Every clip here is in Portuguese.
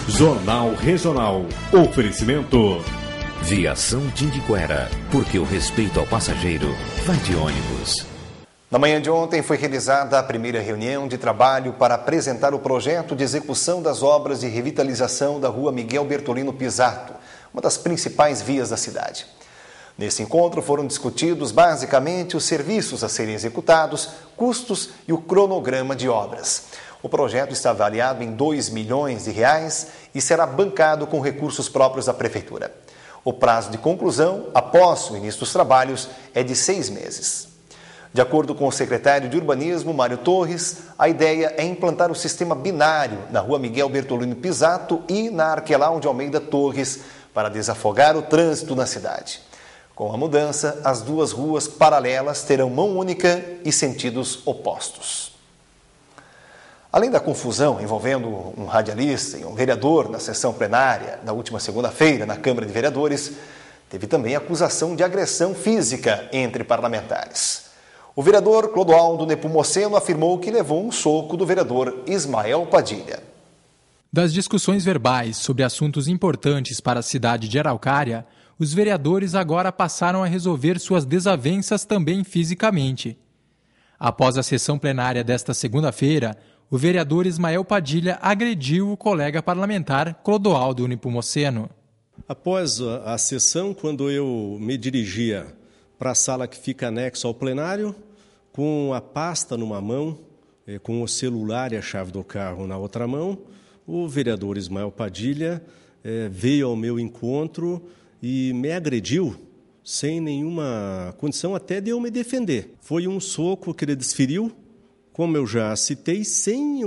Jornal Regional. Oferecimento. Viação Tindiquera, porque o respeito ao passageiro vai de ônibus. Na manhã de ontem foi realizada a primeira reunião de trabalho para apresentar o projeto de execução das obras de revitalização da Rua Miguel Bertolino Pisato, uma das principais vias da cidade. Nesse encontro foram discutidos basicamente os serviços a serem executados, custos e o cronograma de obras. O projeto está avaliado em R$2 milhões e será bancado com recursos próprios da Prefeitura. O prazo de conclusão, após o início dos trabalhos, é de 6 meses. De acordo com o secretário de Urbanismo, Mário Torres, a ideia é implantar o sistema binário na Rua Miguel Bertolino Pisato e na Arquelau de Almeida Torres para desafogar o trânsito na cidade. Com a mudança, as duas ruas paralelas terão mão única e sentidos opostos. Além da confusão envolvendo um radialista e um vereador na sessão plenária da última segunda-feira na Câmara de Vereadores, teve também acusação de agressão física entre parlamentares. O vereador Clodoaldo Nepomuceno afirmou que levou um soco do vereador Ismael Padilha. Das discussões verbais sobre assuntos importantes para a cidade de Araucária, os vereadores agora passaram a resolver suas desavenças também fisicamente. Após a sessão plenária desta segunda-feira, o vereador Ismael Padilha agrediu o colega parlamentar Clodoaldo Nepomuceno. Após a sessão, quando eu me dirigia para a sala que fica anexo ao plenário, com a pasta numa mão, com o celular e a chave do carro na outra mão, o vereador Ismael Padilha veio ao meu encontro e me agrediu sem nenhuma condição até de eu me defender. Foi um soco que ele desferiu, como eu já citei, sem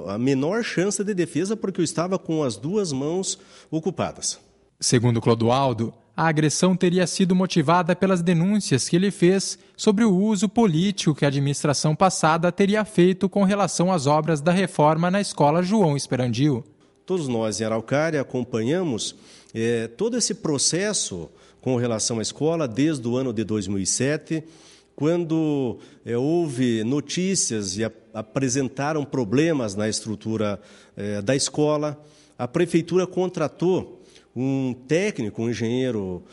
a menor chance de defesa, porque eu estava com as duas mãos ocupadas. Segundo Clodoaldo, a agressão teria sido motivada pelas denúncias que ele fez sobre o uso político que a administração passada teria feito com relação às obras da reforma na escola João Esperandil. Todos nós em Araucária acompanhamos todo esse processo com relação à escola desde o ano de 2007, quando houve notícias e apresentaram problemas na estrutura da escola. A prefeitura contratou um técnico, um engenheiro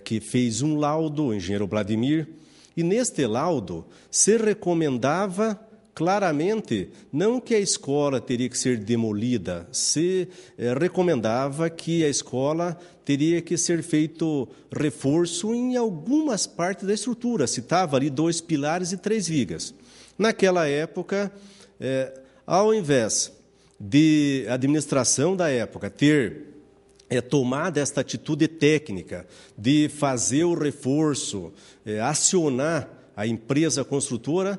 que fez um laudo, o engenheiro Vladimir, e neste laudo se recomendava claramente não que a escola teria que ser demolida, se recomendava que a escola teria que ser feito reforço em algumas partes da estrutura. Citava ali 2 pilares e 3 vigas. Naquela época, ao invés de a administração da época ter tomado esta atitude técnica de fazer o reforço, acionar a empresa construtora,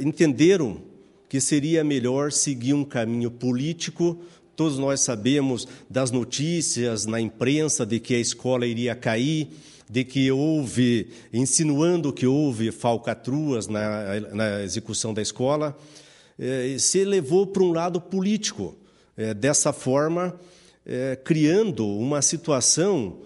entenderam que seria melhor seguir um caminho político. Todos nós sabemos das notícias na imprensa de que a escola iria cair, de que insinuando que houve falcatruas na execução da escola. Se levou para um lado político, dessa forma, criando uma situação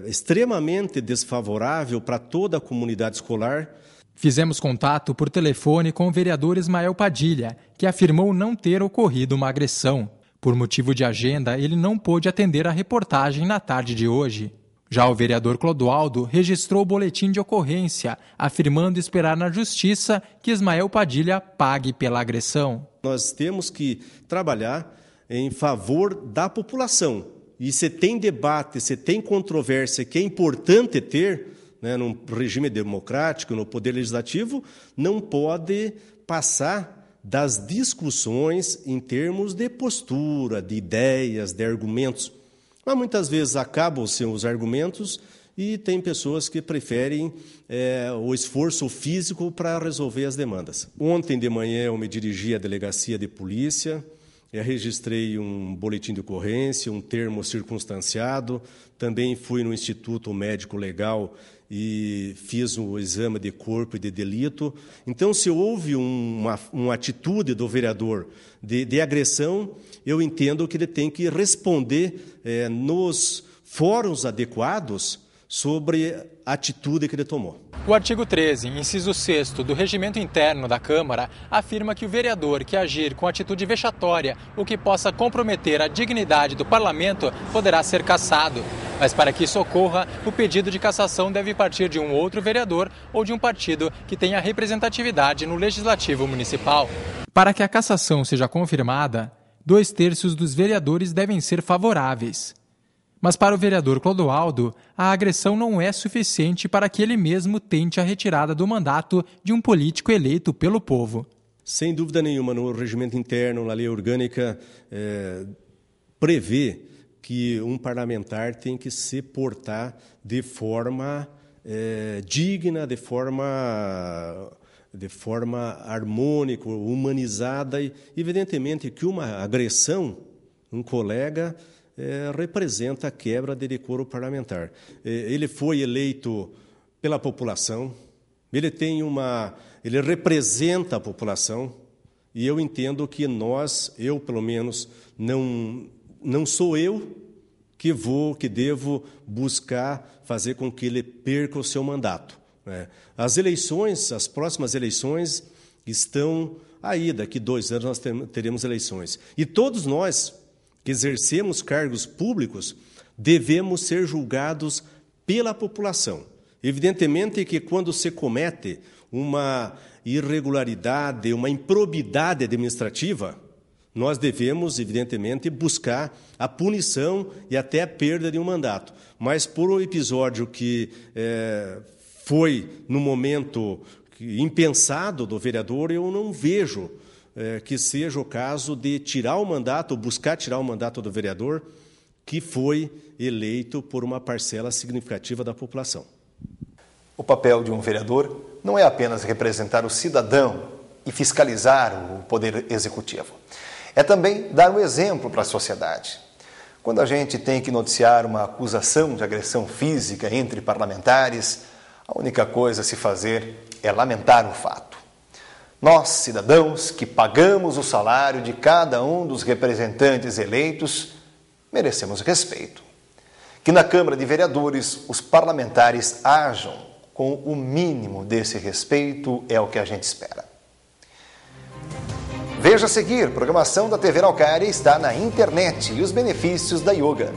extremamente desfavorável para toda a comunidade escolar. Fizemos contato por telefone com o vereador Ismael Padilha, que afirmou não ter ocorrido uma agressão. Por motivo de agenda, ele não pôde atender a reportagem na tarde de hoje. Já o vereador Clodoaldo registrou o boletim de ocorrência, afirmando esperar na justiça que Ismael Padilha pague pela agressão. Nós temos que trabalhar em favor da população. E se tem debate, se tem controvérsia que é importante ter, num regime democrático, no poder legislativo, não pode passar das discussões em termos de postura, de ideias, de argumentos. Mas muitas vezes acabam-se os argumentos e tem pessoas que preferem o esforço físico para resolver as demandas. Ontem de manhã eu me dirigi à delegacia de polícia, registrei um boletim de ocorrência, um termo circunstanciado, também fui no Instituto Médico Legal e fiz o exame de corpo e de delito. Então, se houve uma atitude do vereador de agressão, eu entendo que ele tem que responder nos fóruns adequados sobre a atitude que ele tomou. O artigo 13, inciso 6º do Regimento Interno da Câmara afirma que o vereador que agir com atitude vexatória ou que possa comprometer a dignidade do parlamento poderá ser cassado. Mas para que isso ocorra, o pedido de cassação deve partir de um outro vereador ou de um partido que tenha representatividade no Legislativo Municipal. Para que a cassação seja confirmada, 2/3 dos vereadores devem ser favoráveis. Mas para o vereador Clodoaldo, a agressão não é suficiente para que ele mesmo tente a retirada do mandato de um político eleito pelo povo. Sem dúvida nenhuma, no regimento interno, na lei orgânica, prevê que um parlamentar tem que se portar de forma digna, de forma harmônica, humanizada, e evidentemente que uma agressão, um colega, representa a quebra de decoro parlamentar. Ele foi eleito pela população, ele representa a população, e eu entendo que eu pelo menos, não sou eu que devo buscar fazer com que ele perca o seu mandato. As próximas eleições estão aí, daqui 2 anos nós teremos eleições. E todos nós que exercemos cargos públicos, devemos ser julgados pela população. Evidentemente que quando se comete uma irregularidade, uma improbidade administrativa, nós devemos, evidentemente, buscar a punição e até a perda de um mandato. Mas por um episódio que foi no momento impensado do vereador, eu não vejo que seja o caso de tirar o mandato, ou buscar tirar o mandato do vereador que foi eleito por uma parcela significativa da população. O papel de um vereador não é apenas representar o cidadão e fiscalizar o poder executivo. É também dar um exemplo para a sociedade. Quando a gente tem que noticiar uma acusação de agressão física entre parlamentares, a única coisa a se fazer é lamentar o fato. Nós, cidadãos, que pagamos o salário de cada um dos representantes eleitos, merecemos respeito. Que na Câmara de Vereadores os parlamentares ajam com o mínimo desse respeito é o que a gente espera. Veja a seguir, programação da TV Araucária está na internet e os benefícios da yoga.